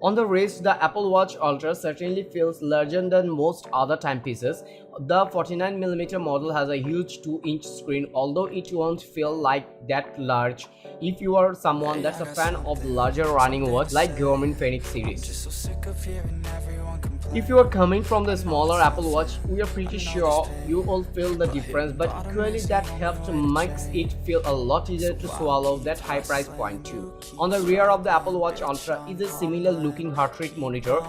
On the wrist, the Apple Watch Ultra certainly feels larger than most other timepieces. The 49mm model has a huge 2-inch screen, although it won't feel like that large if you are someone that's a fan of larger running watch like Garmin Fenix series. If you are coming from the smaller Apple Watch, we are pretty sure you will feel the difference, but equally that helps makes it feel a lot easier to swallow that high price point too. On the rear of the Apple Watch Ultra is a similar looking heart rate monitor,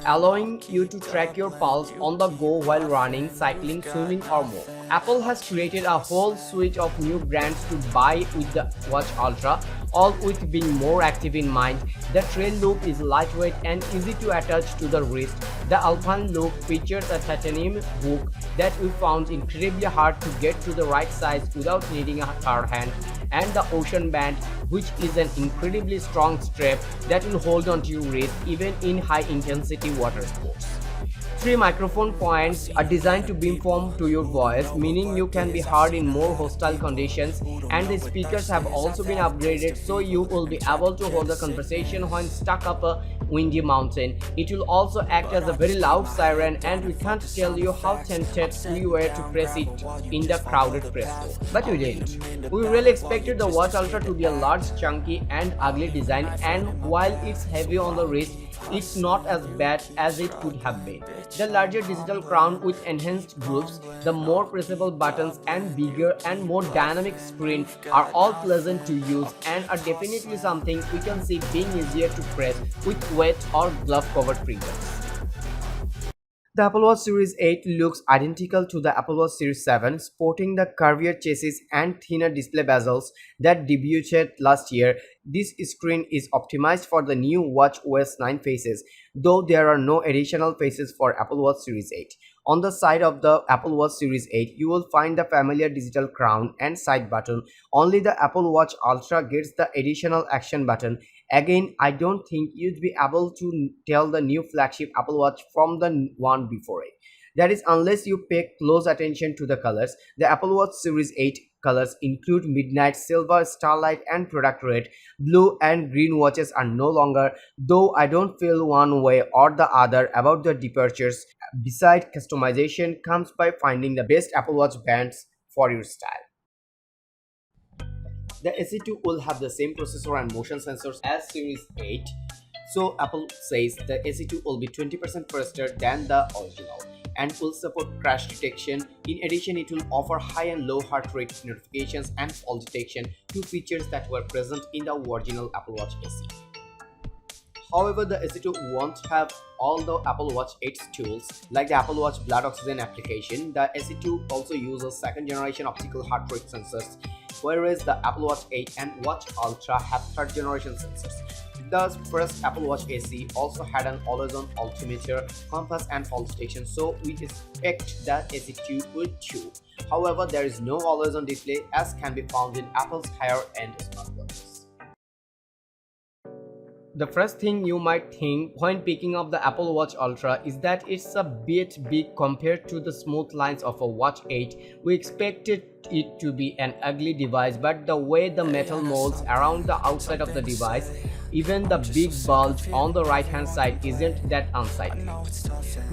allowing you to track your pulse on the go while running, cycling, swimming or more. Apple has created a whole suite of new brands to buy with the Watch Ultra, all with being more active in mind. The trail loop is lightweight and easy to attach to the wrist. The Alpine loop features a titanium hook that we found incredibly hard to get to the right size without needing a hard hand, and the Ocean Band, which is an incredibly strong strap that will hold onto your wrist even in high-intensity water sports. Three microphone points are designed to beamform to your voice, meaning you can be heard in more hostile conditions, and the speakers have also been upgraded so you will be able to hold a conversation when stuck up a windy mountain. It will also act as a very loud siren, and we can't tell you how tempted we were to press it in the crowded press room. But we didn't. We really expected the Watch Ultra to be a large, chunky and ugly design, and while it's heavy on the wrist, it's not as bad as it could have been. The larger digital crown with enhanced grooves, the more pressable buttons and bigger and more dynamic screen are all pleasant to use and are definitely something we can see being easier to press with wet or glove covered fingers. The Apple Watch Series 8 looks identical to the Apple Watch Series 7, sporting the curvier chassis and thinner display bezels that debuted last year. This screen is optimized for the new watchOS 9 faces, though there are no additional faces for Apple Watch Series 8. On the side of the Apple Watch Series 8, you will find the familiar digital crown and side button. Only the Apple Watch Ultra gets the additional action button. Again, I don't think you'd be able to tell the new flagship Apple Watch from the one before it. That is, unless you pay close attention to the colors. The Apple Watch Series 8 colors include midnight, silver, starlight, and product red. Blue and green watches are no longer, though I don't feel one way or the other about the departures. Beside customization comes by finding the best Apple Watch bands for your style. The SE2 will have the same processor and motion sensors as Series 8, so Apple says the SE2 will be 20% faster than the original and will support crash detection. In addition, it will offer high and low heart rate notifications and fall detection, two features that were present in the original Apple Watch SE. However, the SE2 won't have all the Apple Watch 8's tools, like the Apple Watch blood oxygen application. The SE2 also uses second generation optical heart rate sensors, whereas the Apple Watch 8 and Watch Ultra have third generation sensors. The first Apple Watch SE also had an always-on altimeter, compass and fall detection, so we expect that SE2 would too. However, there is no always-on display as can be found in Apple's higher-end smartwatches. The first thing you might think when picking up the Apple Watch Ultra is that it's a bit big compared to the smooth lines of a Watch 8. We expected it to be an ugly device, but the way the metal molds around the outside of the device, even the big bulge on the right hand side, isn't that unsightly.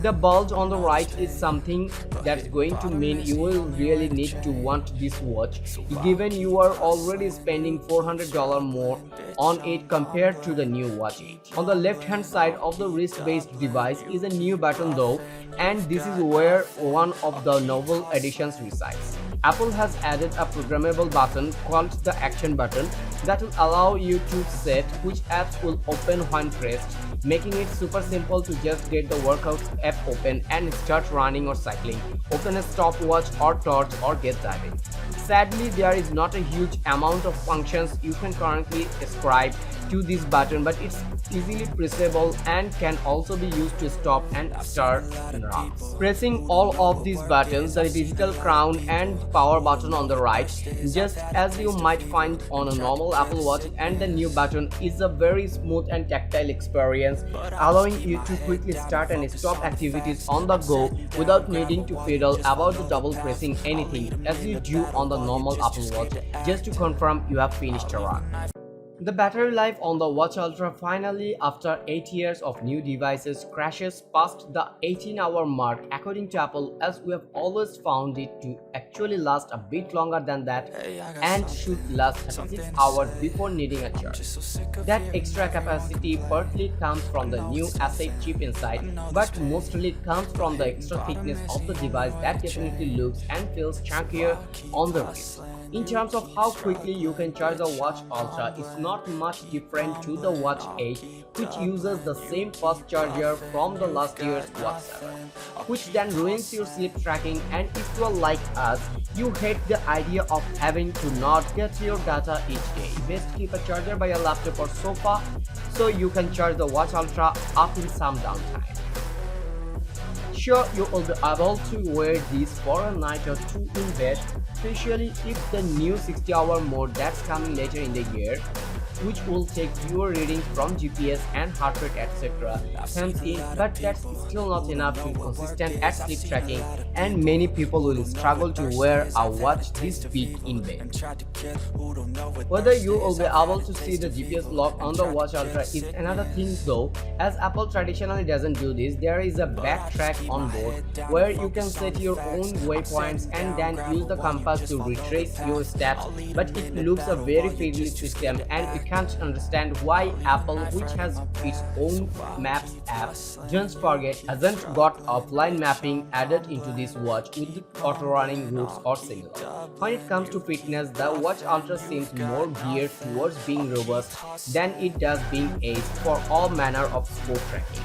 The bulge on the right is something that's going to mean you will really need to want this watch, given you are already spending $400 more on it compared to the new Watch 8. On the left hand side of the wrist-based device is a new button though, and this is where one of the novel additions resides. Apple has added a programmable button called the Action button that will allow you to set which apps will open when pressed, making it super simple to just get the workouts app open and start running or cycling, open a stopwatch or torch or get diving. Sadly, there is not a huge amount of functions you can currently ascribe to this button, but it's easily pressable and can also be used to stop and start runs. Pressing all of these buttons, the digital crown and power button on the right, just as you might find on a normal Apple Watch, and the new button is a very smooth and tactile experience, allowing you to quickly start and stop activities on the go without needing to fiddle about the double pressing anything as you do on the normal Apple Watch just to confirm you have finished a run. The battery life on the Watch Ultra finally, after 8 years of new devices, crashes past the 18-hour mark according to Apple, as we have always found it to actually last a bit longer than that and should last 36 hours before needing a charge. That extra capacity partly comes from the new A chip inside, but mostly it comes from the extra thickness of the device that definitely looks and feels chunkier on the wrist. In terms of how quickly you can charge the Watch Ultra, it's not much different to the Watch 8, which uses the same fast charger from the last year's Watch 7, which then ruins your sleep tracking. And if you are like us, you hate the idea of having to not get your data each day. Best keep a charger by your laptop or sofa so you can charge the Watch Ultra up in some downtime. Sure, you will be able to wear these for a night or two in bed, especially if the new 60-hour mode that's coming later in the year, which will take your readings from GPS and heart rate etc. comes in, but that's still not enough to be consistent at sleep tracking, and many people will struggle to wear a watch this big in bed. Whether you will be able to see the GPS log on the Watch Ultra is another thing though, as Apple traditionally doesn't do this. There is a backtrack on board where you can set your own waypoints and then use the compass to retrace your steps, but it looks a very fiddly system, and you can't understand why Apple, which has its own Maps app, don't forget, hasn't got offline mapping added into this watch with auto-running routes or similar. When it comes to fitness, the Watch Ultra seems more geared towards being robust than it does being aced for all manner of sport tracking.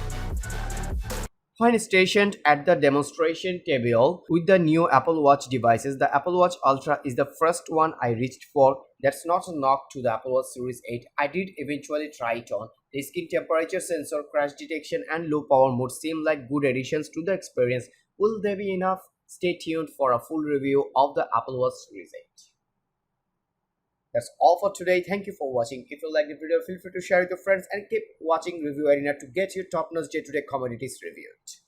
When stationed at the demonstration table with the new Apple Watch devices, the Apple Watch Ultra is the first one I reached for. That's not a knock to the Apple Watch Series 8. I did eventually try it on. The skin temperature sensor, crash detection, and low power mode seem like good additions to the experience. Will they be enough? Stay tuned for a full review of the Apple Watch Series 8. That's all for today. Thank you for watching. If you like the video, feel free to share with your friends and keep watching Review Arena to get your top-notch day-to-day commodities reviewed.